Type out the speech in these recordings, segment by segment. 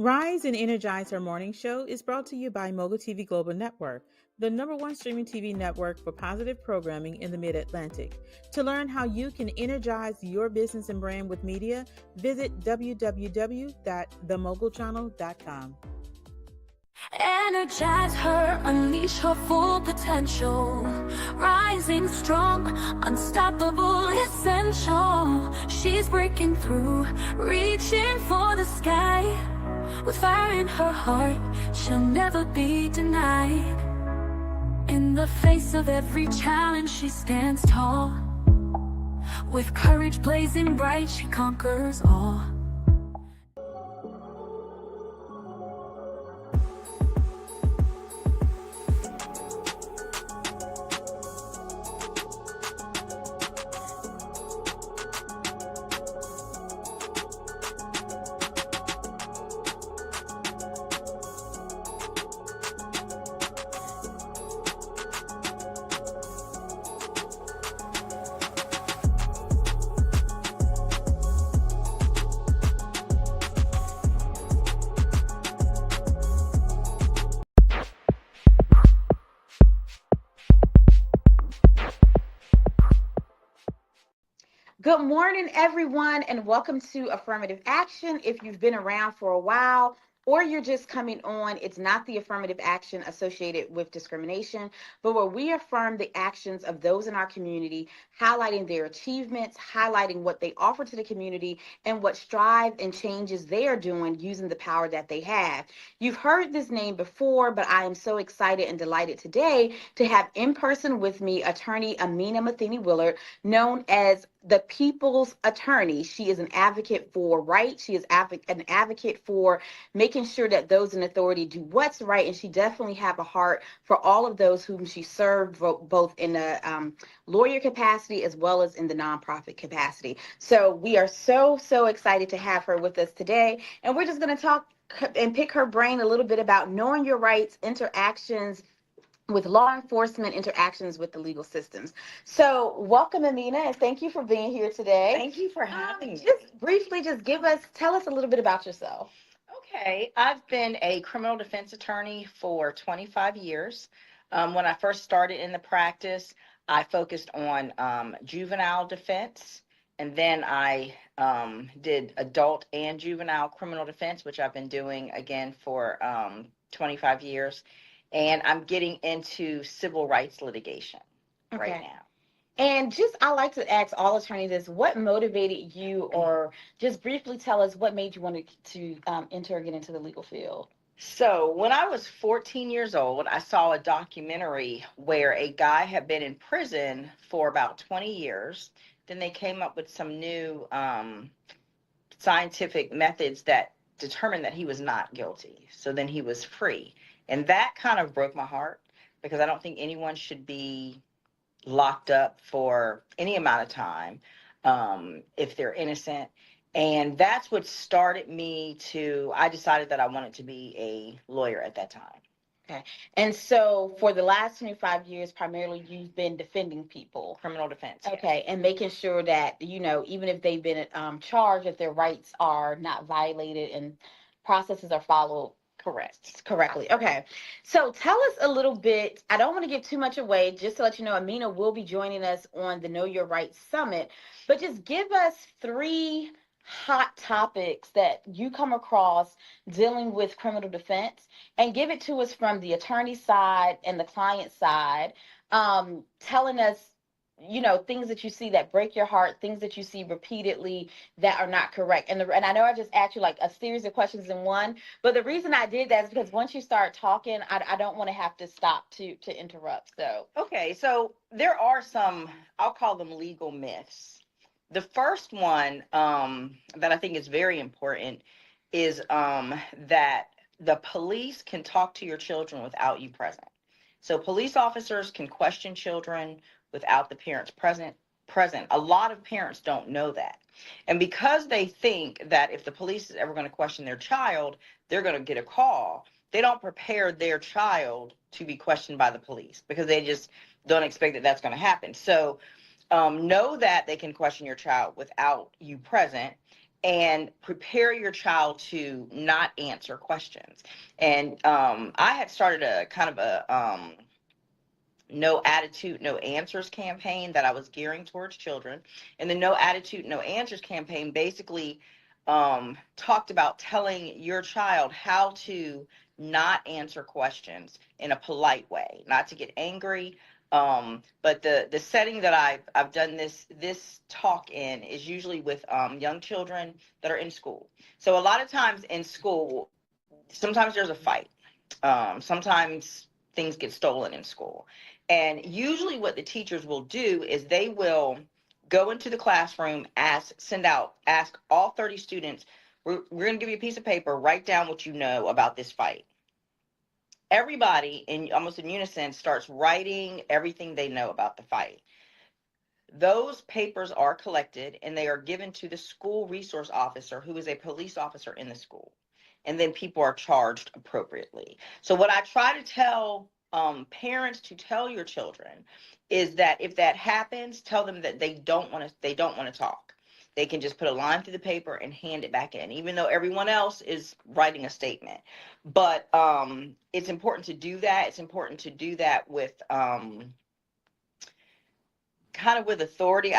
Rise and Energize Her Morning Show is brought to you by Mogul TV Global Network, the #1 streaming TV network for positive programming in the Mid-Atlantic. To learn how you can energize your business and brand with media, visit www.themogulchannel.com. Energize her, unleash her full potential. Rising strong, unstoppable, essential. She's breaking through, reaching for the sky. With fire in her heart, she'll never be denied. In the face of every challenge, she stands tall. With courage blazing bright, she conquers all. Good morning, everyone, and welcome to Affirmative Action. If you've been around for a while or you're just coming on, it's not the affirmative action associated with discrimination, but where we affirm the actions of those in our community, highlighting their achievements, highlighting what they offer to the community, and what strive and changes they are doing using the power that they have. You've heard this name before, but I am so excited and delighted today to have in person with me attorney Amina Willard, known as the People's Attorney. She is an advocate for rights. She is an advocate for making sure that those in authority do what's right. And she definitely have a heart for all of those whom she served, both in the lawyer capacity as well as in the nonprofit capacity. So we are so excited to have her with us today. And we're just going to talk and pick her brain a little bit about knowing your rights, interactions with law enforcement, interactions with the legal systems. So welcome, Amina, and thank you for being here today. Thank you for having me. Just briefly, tell us a little bit about yourself. Okay, I've been a criminal defense attorney for 25 years. When I first started in the practice, I focused on juvenile defense, and then I did adult and juvenile criminal defense, which I've been doing again for 25 years. And I'm getting into civil rights litigation right now. And I like to ask all attorneys this: what motivated you, or just briefly tell us what made you want to enter or get into the legal field? So when I was 14 years old, I saw a documentary where a guy had been in prison for about 20 years. Then they came up with some new scientific methods that determined that he was not guilty. So then he was free. And that kind of broke my heart, because I don't think anyone should be locked up for any amount of time if they're innocent. And that's what started me I decided that I wanted to be a lawyer at that time. Okay. And so for the last 25 years, primarily you've been defending people. Criminal defense. Okay. Yes. And making sure that, even if they've been charged, that their rights are not violated and processes are followed correctly. Okay. So tell us a little bit. I don't want to give too much away. Just to let you know, Amina will be joining us on the Know Your Rights Summit. But just give us 3 hot topics that you come across dealing with criminal defense, and give it to us from the attorney side and the client side, telling us things that you see that break your heart, things that you see repeatedly that are not correct. And I know I just asked you like a series of questions in one, but the reason I did that is because once you start talking, I don't want to have to stop to interrupt. So okay, so there are some, I'll call them legal myths. The first one that I think is very important is that the police can talk to your children without you present. So police officers can question children without the parents present. A lot of parents don't know that. And because they think that if the police is ever going to question their child, they're going to get a call, they don't prepare their child to be questioned by the police, because they just don't expect that that's going to happen. So know that they can question your child without you present. and prepare your child to not answer questions. And I had started a kind of a no attitude, no answers campaign that I was gearing towards children. And the no attitude, no answers campaign basically talked about telling your child how to not answer questions in a polite way, not to get angry. But the setting that I've done this talk in is usually with young children that are in school. So a lot of times in school, sometimes there's a fight. Sometimes things get stolen in school. And usually what the teachers will do is they will go into the classroom, ask all 30 students, we're going to give you a piece of paper, write down what you know about this fight. Everybody, in almost in unison, starts writing everything they know about the fight. Those papers are collected and they are given to the school resource officer, who is a police officer in the school. And then people are charged appropriately. So what I try to tell parents to tell your children is that if that happens, tell them that they don't want to talk. They can just put a line through the paper and hand it back in, even though everyone else is writing a statement. But it's important to do that. It's important to do that with kind of with authority.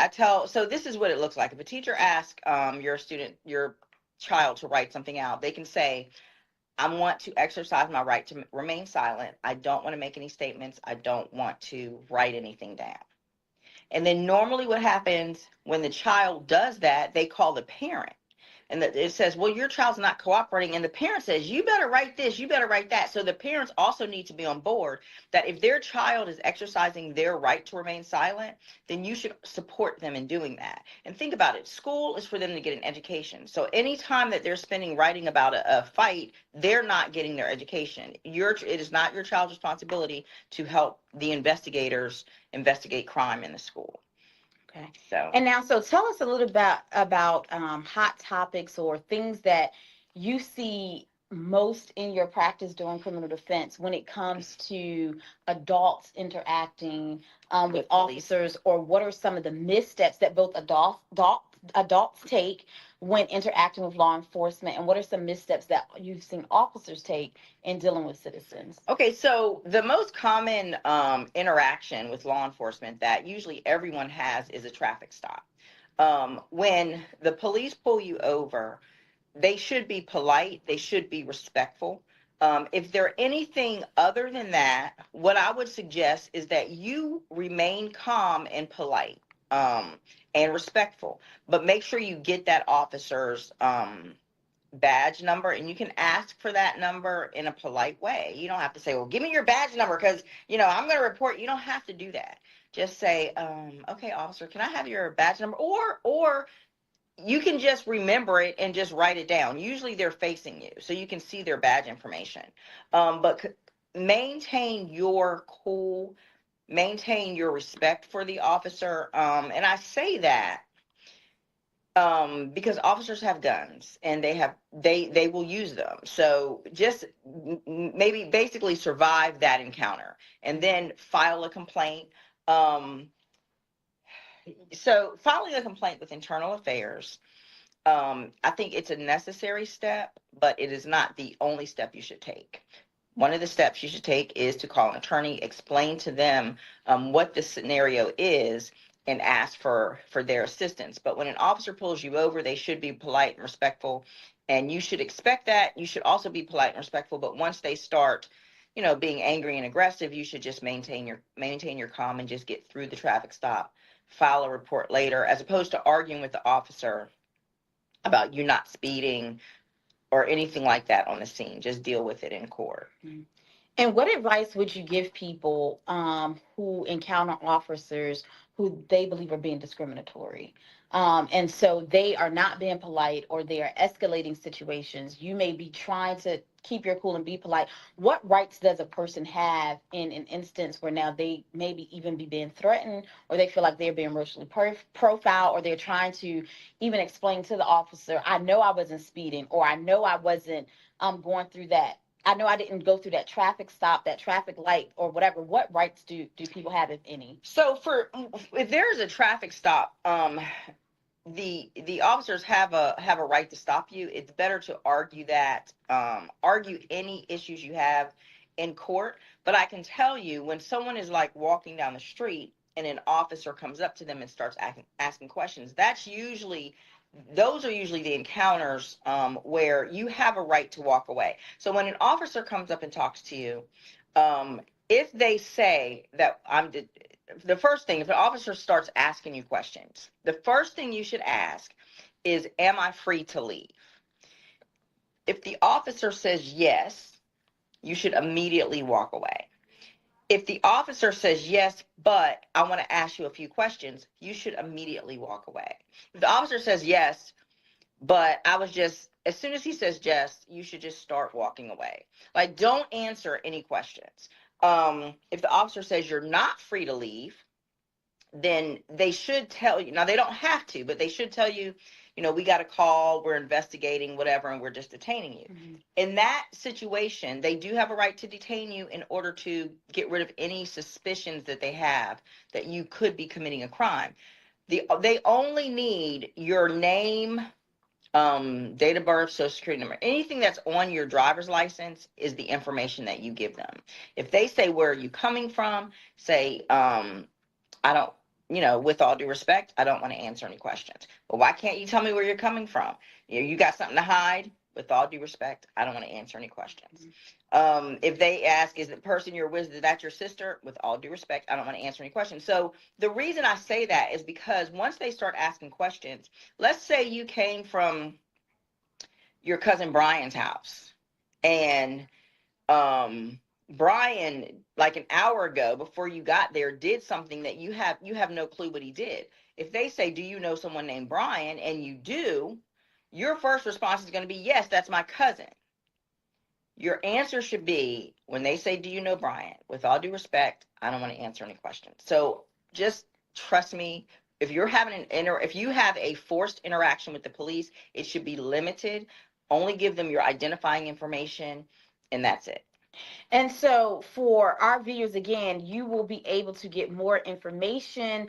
So this is what it looks like. If a teacher asks your child to write something out, they can say, I want to exercise my right to remain silent. I don't want to make any statements. I don't want to write anything down. And then normally what happens when the child does that, they call the parent. And it says, well, your child's not cooperating. And the parent says, you better write this, you better write that. So the parents also need to be on board that if their child is exercising their right to remain silent, then you should support them in doing that. And think about it. School is for them to get an education. So anytime that they're spending writing about a fight, they're not getting their education. It is not your child's responsibility to help the investigators investigate crime in the school. Okay. So tell us a little bit about hot topics or things that you see most in your practice doing criminal defense when it comes to adults interacting with officers, or what are some of the missteps that both adults take when interacting with law enforcement, and what are some missteps that you've seen officers take in dealing with citizens? Okay, so the most common interaction with law enforcement that usually everyone has is a traffic stop. When the police pull you over, they should be polite, they should be respectful. If they're anything other than that, what I would suggest is that you remain calm and polite. And respectful, but make sure you get that officer's badge number, and you can ask for that number in a polite way. You don't have to say, well, give me your badge number because, I'm going to report. You don't have to do that. Just say, okay, officer, can I have your badge number? Or you can just remember it and just write it down. Usually they're facing you, so you can see their badge information. But maintain your cool, maintain your respect for the officer. And I say that because officers have guns and they will use them. So just maybe basically survive that encounter and then file a complaint. So filing a complaint with Internal Affairs, I think it's a necessary step, but it is not the only step you should take. One of the steps you should take is to call an attorney, explain to them what the scenario is, and ask for their assistance. But when an officer pulls you over, they should be polite and respectful, and you should expect that. You should also be polite and respectful, but once they start, being angry and aggressive, you should just maintain your calm and just get through the traffic stop, file a report later, as opposed to arguing with the officer about you not speeding or anything like that on the scene. Just deal with it in court. And what advice would you give people who encounter officers who they believe are being discriminatory? And so they are not being polite, or they are escalating situations. You may be trying to keep your cool and be polite. What rights does a person have in an instance where now they maybe even be being threatened, or they feel like they're being racially profiled, or they're trying to even explain to the officer, I know I wasn't speeding, or I know I wasn't going through that. I know I didn't go through that traffic stop, that traffic light, or whatever. What rights do people have, if any? So if there's a traffic stop, the officers have a right to stop you. It's better to argue any issues you have in court. But I can tell you, when someone is like walking down the street and an officer comes up to them and starts asking questions, those are usually the encounters where you have a right to walk away. So when an officer comes up and talks to you, if they say that the first thing, if an officer starts asking you questions, the first thing you should ask is, am I free to leave? If the officer says yes, you should immediately walk away. If the officer says yes, but I want to ask you a few questions, you should immediately walk away. If the officer says yes, but as soon as he says yes, you should just start walking away. Like, don't answer any questions. If the officer says you're not free to leave, then they should tell you. Now, they don't have to, but they should tell you, we got a call, we're investigating, whatever, and we're just detaining you. Mm-hmm. In that situation, they do have a right to detain you in order to get rid of any suspicions that they have that you could be committing a crime. They only need your name, date of birth, social security number. Anything that's on your driver's license is the information that you give them. If they say, where are you coming from, say, I don't, with all due respect, I don't want to answer any questions. Well, why can't you tell me where you're coming from? You got something to hide? With all due respect, I don't want to answer any questions. If they ask, is the person you're with, is that your sister? With all due respect, I don't want to answer any questions. So the reason I say that is because once they start asking questions, let's say you came from your cousin Brian's house, and Brian, like an hour ago, before you got there, did something that you have no clue what he did. If they say, do you know someone named Brian? And you do, your first response is going to be, yes, that's my cousin. Your answer should be, when they say, do you know Brian? With all due respect, I don't want to answer any questions. So just trust me. If you're having if you have a forced interaction with the police, it should be limited. Only give them your identifying information, and that's it. And so for our viewers, again, you will be able to get more information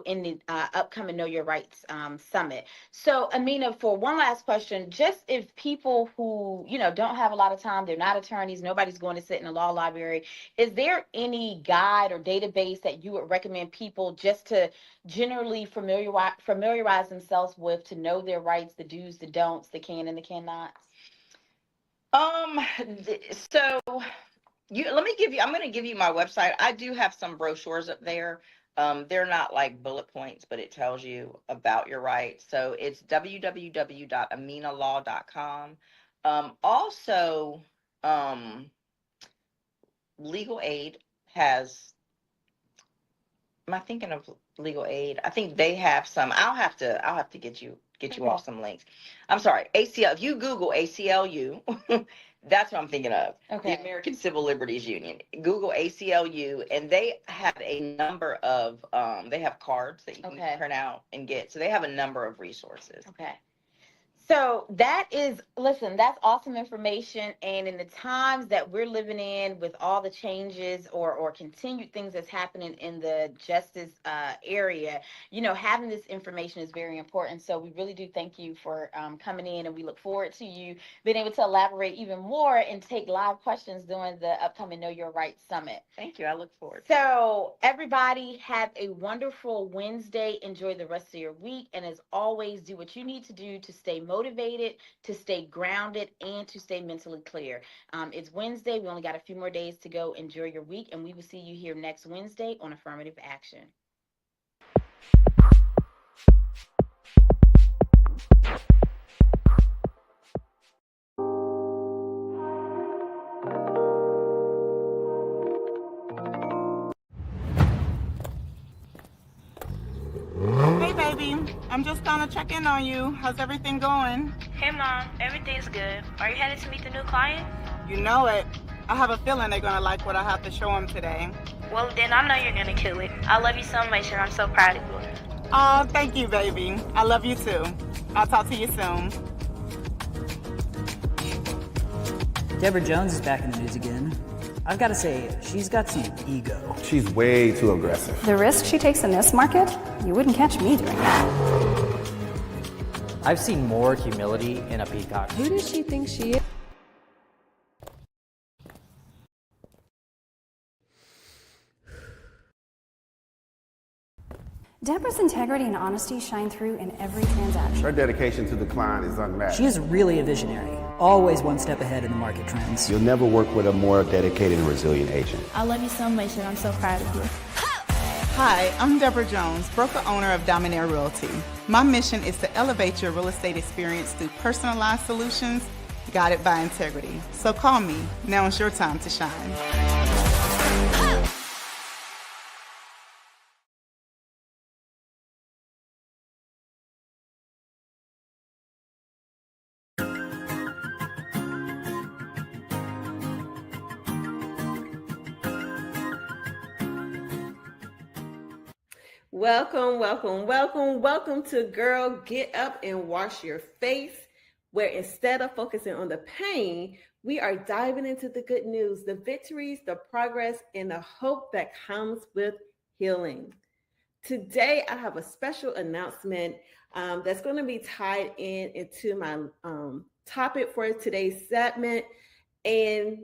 in the upcoming Know Your Rights Summit. So, Amina, for one last question, just if people who, don't have a lot of time, they're not attorneys, nobody's going to sit in a law library, is there any guide or database that you would recommend people just to generally familiarize themselves with, to know their rights, the do's, the don'ts, the can and the cannots? So I'm going to give you my website. I do have some brochures up there. They're not like bullet points, but it tells you about your rights. So it's www.aminalaw.com. Also, Legal Aid has, am I thinking of Legal Aid? I think they have some. I'll have to get you all some links. I'm sorry, ACL. If you Google ACLU, that's what I'm thinking of. Okay. The American Civil Liberties Union. Google ACLU, and they have a number of, they have cards that you can print out and get. So they have a number of resources. Okay. So that's awesome information. And in the times that we're living in, with all the changes or continued things that's happening in the justice area, having this information is very important. So we really do thank you for coming in, and we look forward to you being able to elaborate even more and take live questions during the upcoming Know Your Rights Summit. Thank you. I look forward. So everybody, have a wonderful Wednesday. Enjoy the rest of your week. And as always, do what you need to do to stay motivated, to stay grounded, and to stay mentally clear. It's Wednesday. We only got a few more days to go. Enjoy your week, and we will see you here next Wednesday on Affirmative Action. Hey baby, I'm just gonna check in on you. How's everything going? Hey Mom, everything's good. Are you headed to meet the new client? You know it. I have a feeling they're gonna like what I have to show them today. Well then I know you're gonna kill it. I love you so much and I'm so proud of you. Oh, thank you baby. I love you too. I'll talk to you soon. Deborah Jones is back in the news again. I've got to say, she's got some ego. She's way too aggressive. The risk she takes in this market, you wouldn't catch me doing that. I've seen more humility in a peacock. Who does she think she is? Deborah's integrity and honesty shine through in every transaction. Her dedication to the client is unmatched. She is really a visionary, always one step ahead in the market trends. You'll never work with a more dedicated and resilient agent. I love you so much, and I'm so proud of you. Hi, I'm Deborah Jones, broker owner of Dominaire Realty. My mission is to elevate your real estate experience through personalized solutions guided by integrity. So call me. Now is your time to shine. Welcome to Girl Get Up and Wash Your Face, where instead of focusing on the pain, we are diving into the good news, the victories, the progress, and the hope that comes with healing. Today, I have a special announcement that's going to be tied into my topic for today's segment, and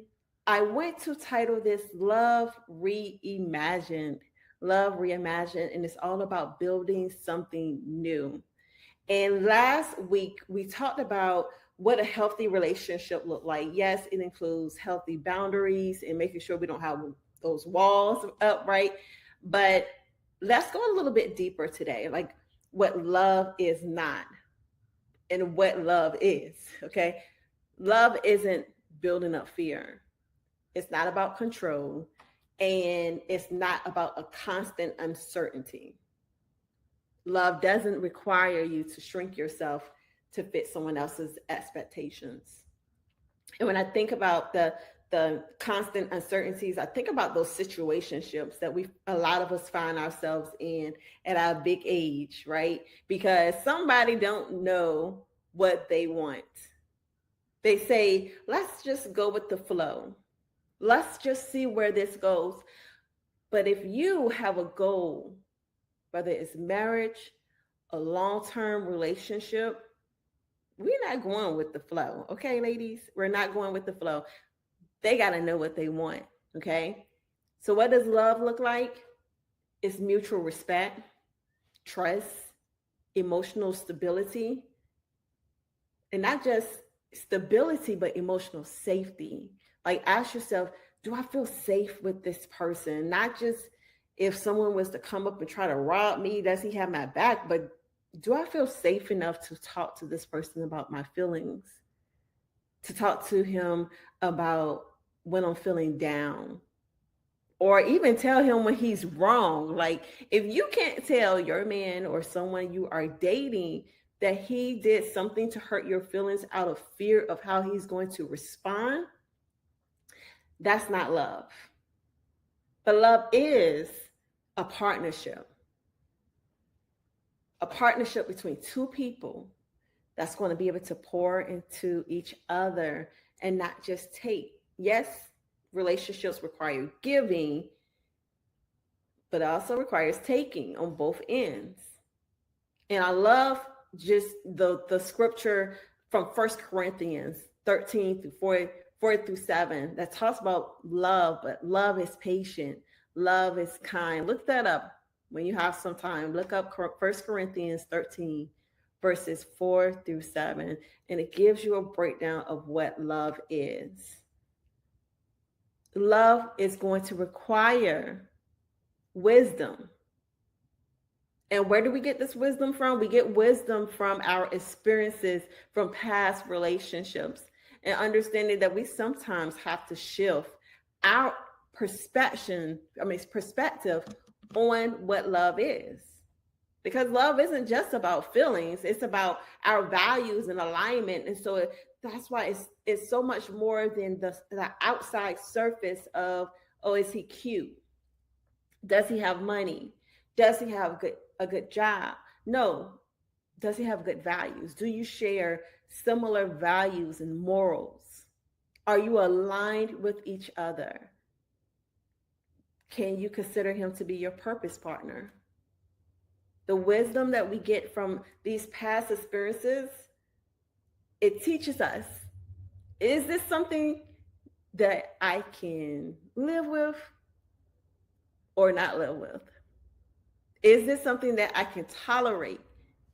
I went to title this Love Reimagined. Love Reimagined, and it's all about building something new. And last week, we talked about what a healthy relationship looked like. Yes, it includes healthy boundaries and making sure we don't have those walls up, right? But let's go a little bit deeper today, like what love is not and what love is, okay? Love isn't building up fear. It's not about control. And it's not about a constant uncertainty. Love doesn't require you to shrink yourself to fit someone else's expectations. And when I think about the constant uncertainties, I think about those situationships that a lot of us find ourselves in at our big age, right? Because somebody don't know what they want. They say, let's just go with the flow. Let's just see where this goes. But if you have a goal, whether it's marriage, a long-term relationship, we're not going with the flow. Okay, ladies, we're not going with the flow. They got to know what they want. Okay. So what does love look like? It's mutual respect, trust, emotional stability, and not just stability, but emotional safety. Like, ask yourself, do I feel safe with this person? Not just if someone was to come up and try to rob me, does he have my back? But do I feel safe enough to talk to this person about my feelings? To talk to him about when I'm feeling down? Or even tell him when he's wrong. Like, if you can't tell your man or someone you are dating that he did something to hurt your feelings out of fear of how he's going to respond, that's not love. But love is a partnership between two people that's going to be able to pour into each other and not just take. Yes, relationships require giving, but it also requires taking on both ends. And I love just the scripture from 1 Corinthians 13 through 4 through 7 that talks about love, but love is patient, love is kind. Look that up when you have some time. Look up 1 Corinthians 13 verses 4 through 7, and it gives you a breakdown of what love is. Love is going to require wisdom. And where do we get this wisdom from? We get wisdom from our experiences from past relationships, and understanding that we sometimes have to shift our perspective on what love is. Because love isn't just about feelings, it's about our values and alignment. And so that's why it's so much more than the outside surface of, oh, is he cute? Does he have money? Does he have a good job? No. Does he have good values? Do you share similar values and morals? Are you aligned with each other? Can you consider him to be your purpose partner? the wisdom that we get from these past experiences, it teaches us, is this something that I can live with or not live with? Is this something that I can tolerate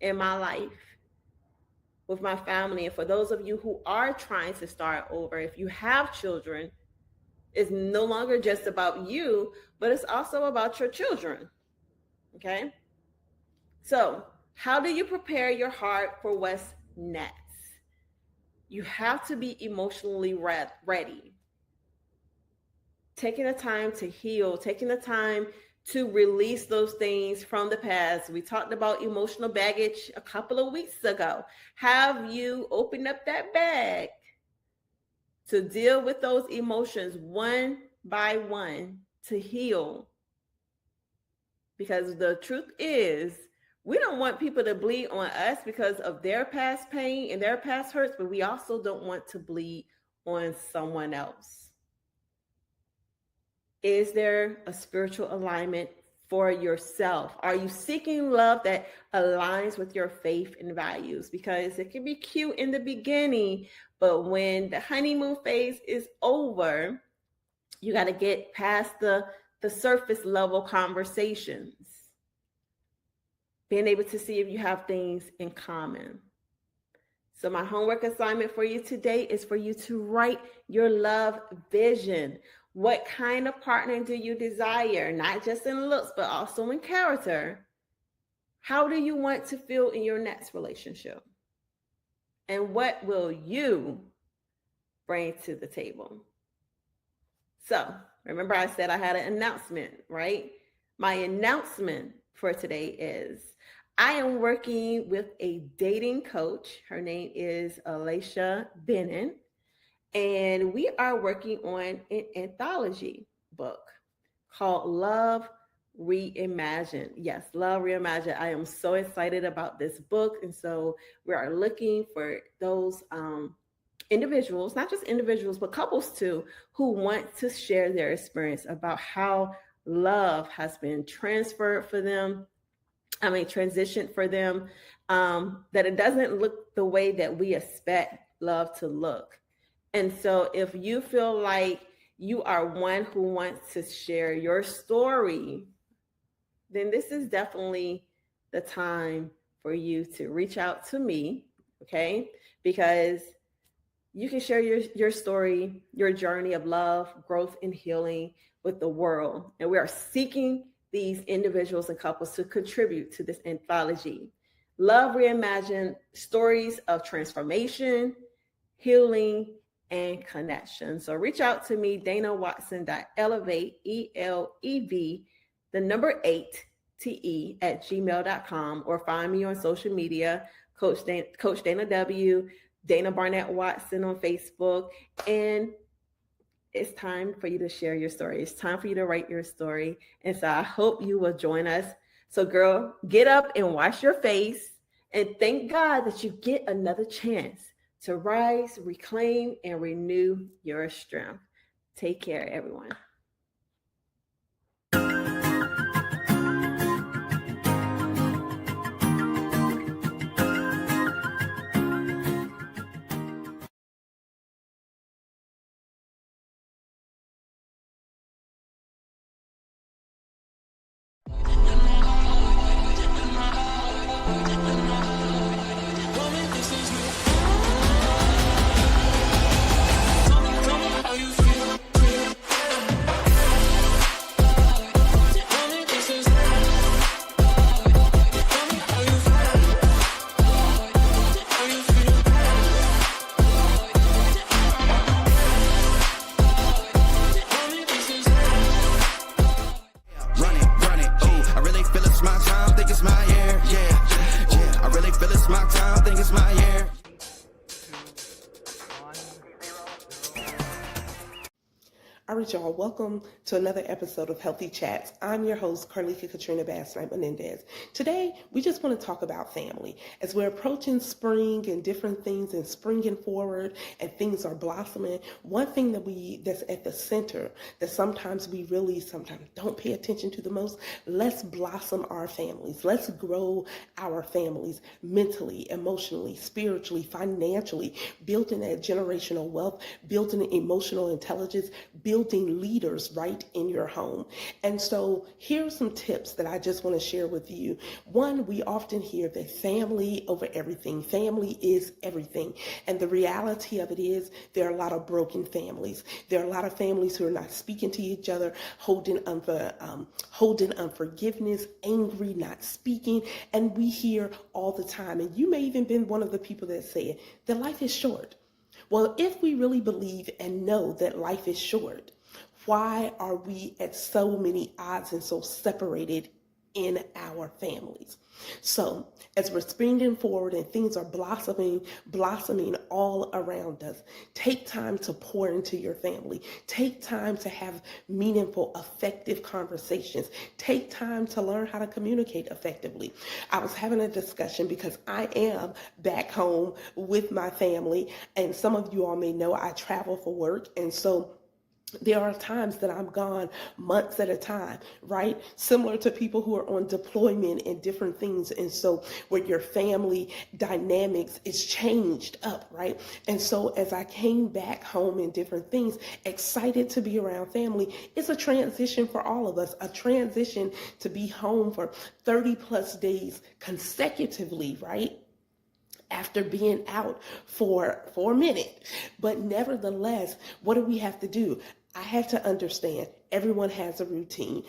in my life with my family? And for those of you who are trying to start over, if you have children, it's no longer just about you, but it's also about your children. Okay? So, how do you prepare your heart for what's next? You have to be emotionally ready. Taking the time to heal, taking the time to release those things from the past. We talked about emotional baggage a couple of weeks ago. Have you opened up that bag to deal with those emotions one by one to heal? Because the truth is, we don't want people to bleed on us because of their past pain and their past hurts, but we also don't want to bleed on someone else. Is there a spiritual alignment for yourself? Are you seeking love that aligns with your faith and values? Because it can be cute in the beginning, but when the honeymoon phase is over, you got to get past the surface level conversations. Being able to see if you have things in common. So my homework assignment for you today is for you to write your love vision. What kind of partner do you desire? Not just in looks, but also in character. How do you want to feel in your next relationship? And what will you bring to the table? So remember I said I had an announcement, right? My announcement for today is I am working with a dating coach. Her name is Alicia Bennett. And we are working on an anthology book called Love Reimagined. Yes, Love Reimagined. I am so excited about this book. And so we are looking for those individuals, not just individuals, but couples too, who want to share their experience about how love has been transitioned for them, that it doesn't look the way that we expect love to look. And so if you feel like you are one who wants to share your story, then this is definitely the time for you to reach out to me, okay? Because you can share your story, your journey of love, growth, and healing with the world. And we are seeking these individuals and couples to contribute to this anthology. Love Reimagined, stories of transformation, healing, and connection. So reach out to me, danawatson.elevate, ELEV, 8TE @gmail.com, or find me on social media, Coach Dana W, Dana Barnett Watson on Facebook. And it's time for you to share your story. It's time for you to write your story. And so I hope you will join us. So girl, get up and wash your face and thank God that you get another chance to rise, reclaim, and renew your strength. Take care, everyone. All right, y'all, welcome to another episode of Healthy Chats. I'm your host, Carleeka Basnight-Menendez. Today, we just want to talk about family. As we're approaching spring and different things and springing forward and things are blossoming, one thing that's at the center that sometimes we really don't pay attention to the most, let's blossom our families. Let's grow our families mentally, emotionally, spiritually, financially, building that generational wealth, building emotional intelligence, building leaders right in your home. And so here's some tips that I just want to share with you. One, we often hear that family over everything. Family is everything. And the reality of it is there are a lot of broken families. There are a lot of families who are not speaking to each other, holding unforgiveness, angry, not speaking. And we hear all the time, and you may even been one of the people that say that life is short. Well, if we really believe and know that life is short, why are we at so many odds and so separated in our families? So as we're springing forward and things are blossoming all around us, take time to pour into your family. Take time to have meaningful, effective conversations. Take time to learn how to communicate effectively. I was having a discussion because I am back home with my family, and some of you all may know I travel for work, and so there are times that I'm gone months at a time, right? Similar to people who are on deployment and different things. And so where your family dynamics is changed up, right? And so as I came back home and different things, excited to be around family, it's a transition for all of us, a transition to be home for 30 plus days consecutively, right? After being out for a minute. But nevertheless, what do we have to do? I have to understand everyone has a routine.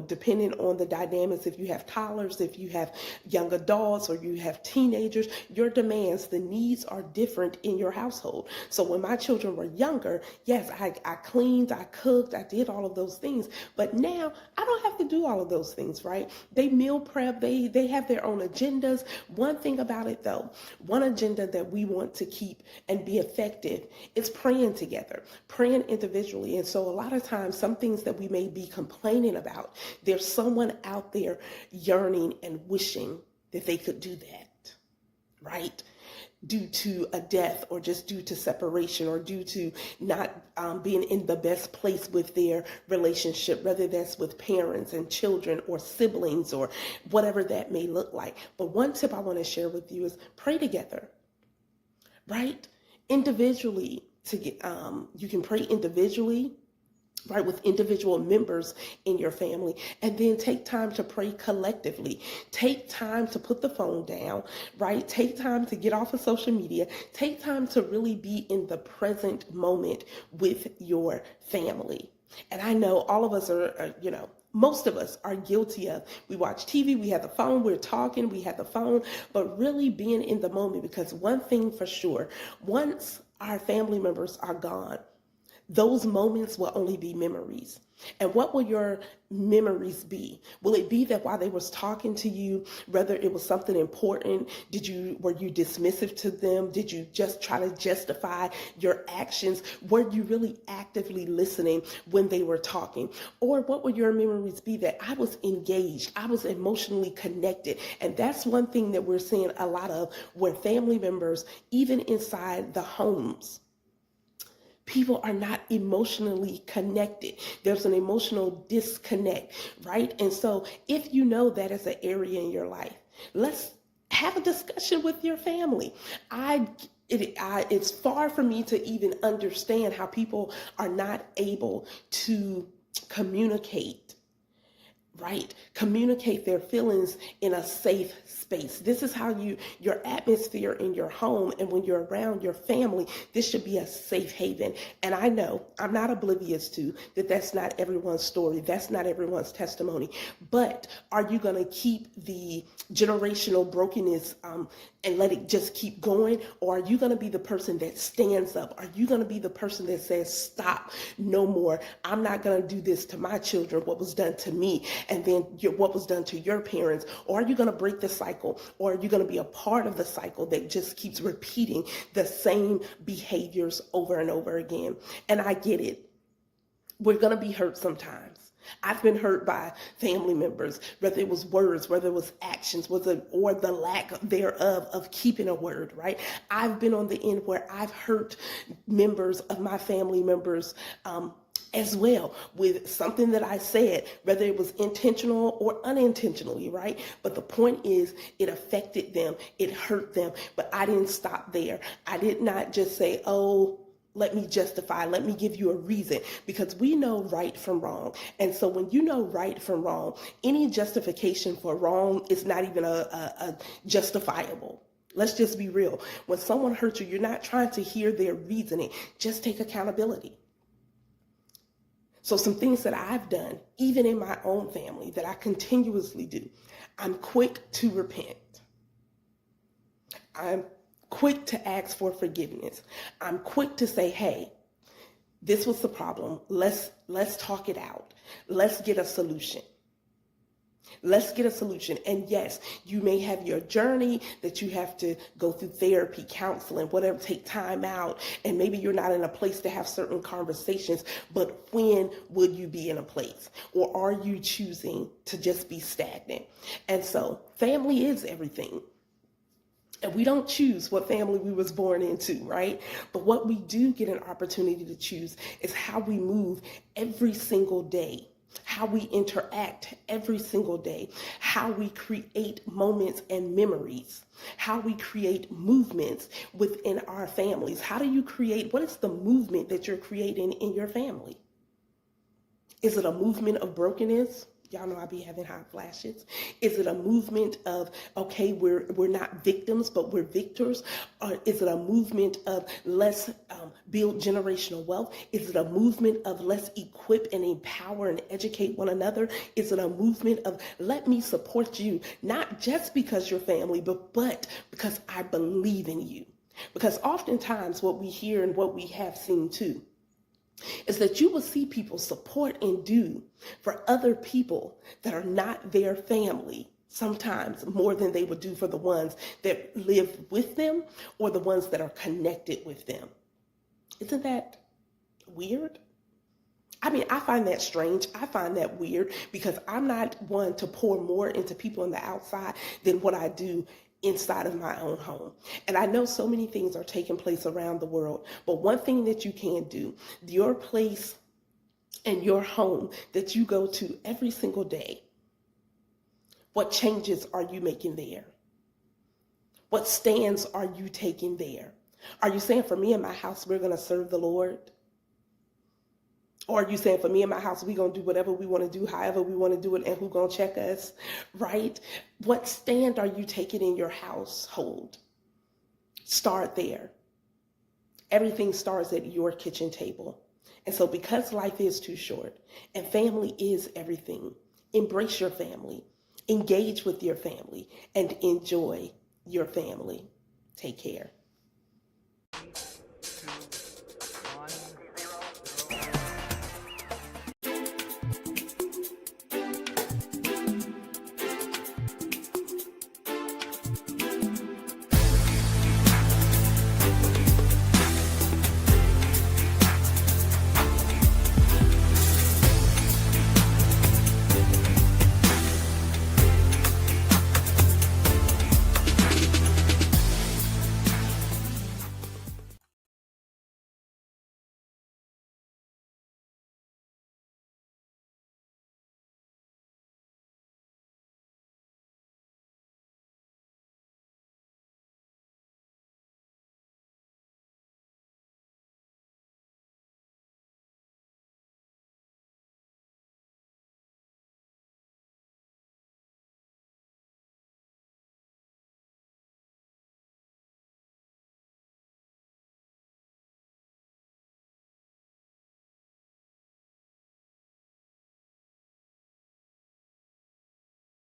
Depending on the dynamics, if you have toddlers, if you have young adults, or you have teenagers, your demands, the needs are different in your household. So when my children were younger, yes, I cleaned, I cooked, I did all of those things. But now I don't have to do all of those things, right? They meal prep, they have their own agendas. One thing about it though, one agenda that we want to keep and be effective is praying together, praying individually. And so a lot of times, some things that we may be complaining about, there's someone out there yearning and wishing that they could do that, right? Due to a death, or just due to separation, or due to not being in the best place with their relationship, whether that's with parents and children or siblings or whatever that may look like. But one tip I want to share with you is pray together, right? Individually, you can pray individually, right, with individual members in your family, and then take time to pray collectively. Take time to put the phone down, right? Take time to get off of social media. Take time to really be in the present moment with your family. And I know all of us are most of us are guilty of, we watch TV, we have the phone, we're talking, we have the phone, but really being in the moment, because one thing for sure, once our family members are gone, those moments will only be memories. And what will your memories be? Will it be that while they was talking to you, whether it was something important, were you dismissive to them? Did you just try to justify your actions? Were you really actively listening when they were talking? Or what will your memories be that I was engaged, I was emotionally connected? And that's one thing that we're seeing a lot of, where family members, even inside the homes, people are not emotionally connected. There's an emotional disconnect, right? And so if you know that is an area in your life, let's have a discussion with your family. It's far for me to even understand how people are not able to communicate, right? Communicate their feelings in a safe space. This is how your atmosphere in your home, and when you're around your family, this should be a safe haven. And I know I'm not oblivious to that. That's not everyone's story. That's not everyone's testimony. But are you going to keep the generational brokenness and let it just keep going? Or are you going to be the person that stands up? Are you going to be the person that says, stop, no more. I'm not going to do this to my children, what was done to me, and then what was done to your parents? Or are you going to break the cycle? Or are you going to be a part of the cycle that just keeps repeating the same behaviors over and over again? And I get it. We're going to be hurt sometimes. I've been hurt by family members, whether it was words, whether it was actions, or the lack thereof of keeping a word, right? I've been on the end where I've hurt members of my family members as well with something that I said, whether it was intentional or unintentionally, right? But the point is, it affected them, it hurt them, but I didn't stop there. I did not just say, oh, let me justify, let me give you a reason, because we know right from wrong. And so when you know right from wrong, any justification for wrong is not even a justifiable. Let's just be real. When someone hurts you, you're not trying to hear their reasoning. Just take accountability. So some things that I've done, even in my own family, that I continuously do, I'm quick to repent. I'm quick to ask for forgiveness. I'm quick to say, hey, this was the problem. Let's talk it out. Let's get a solution. Let's get a solution. And yes, you may have your journey that you have to go through therapy, counseling, whatever, take time out. And maybe you're not in a place to have certain conversations, but when would you be in a place? Or are you choosing to just be stagnant? And so family is everything. And we don't choose what family we was born into, right? But what we do get an opportunity to choose is how we move every single day, how we interact every single day, how we create moments and memories, how we create movements within our families. How do you create, what is the movement that you're creating in your family? Is it a movement of brokenness? Y'all know I be having hot flashes. Is it a movement of, okay, we're not victims, but we're victors? Or is it a movement of let's build generational wealth? Is it a movement of let's equip and empower and educate one another? Is it a movement of let me support you, not just because you're family, but because I believe in you? Because oftentimes what we hear and what we have seen too is that you will see people support and do for other people that are not their family, sometimes more than they would do for the ones that live with them or the ones that are connected with them. Isn't that weird? I mean, I find that strange. I find that weird because I'm not one to pour more into people on the outside than what I do inside of my own home. And I know so many things are taking place around the world, but one thing that you can do, your place and your home that you go to every single day, what changes are you making there? What stands are you taking there? Are you saying, for me and my house, we're going to serve the Lord? Or are you saying, for me and my house, we're going to do whatever we want to do, however we want to do it, and who's going to check us, right? What stand are you taking in your household? Start there. Everything starts at your kitchen table. And so because life is too short and family is everything, embrace your family, engage with your family, and enjoy your family. Take care.